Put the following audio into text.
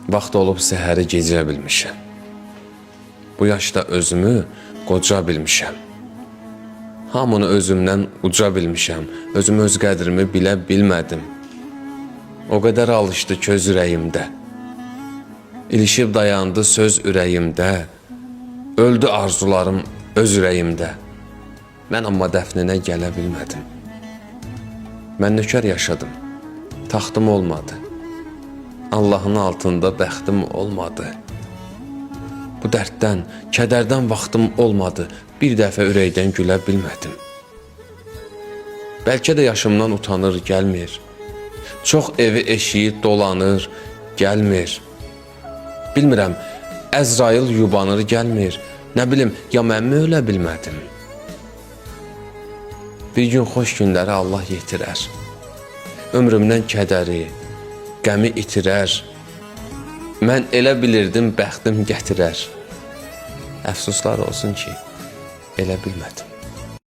Vaxt olub səhəri gecə bilmişəm. Bu yaşda özümü qoca bilmişəm. Hamını özümdən uca bilmişəm. Özüm öz qədrimi bilə bilmədim. O qədər alışdı köz ürəyimdə. İlişib dayandı söz ürəyimdə. Öldü arzularım öz ürəyimdə. Mən amma dəfninə gələ bilmədim. Mən nökər yaşadım. Taxtım olmadı. Allahın altında bəxtim olmadı. Bu dərddən, kədərdən vaxtım olmadı. Bir dəfə ürəkdən gülə bilmədim. Bəlkə də yaşımdan utanır, gəlmir. Çox evi eşiyi dolanır, gəlmir. Bilmirəm, Əzrail yubanır, gəlmir. Nə bilim, ya mən mi ölə bilmədim? Bir gün xoş günləri Allah yetirər. Ömrümdən kədəri, qəmi itirər. Mən elə bilirdim, bəxtim gətirər. Əfsuslar olsun ki, elə bilmədim.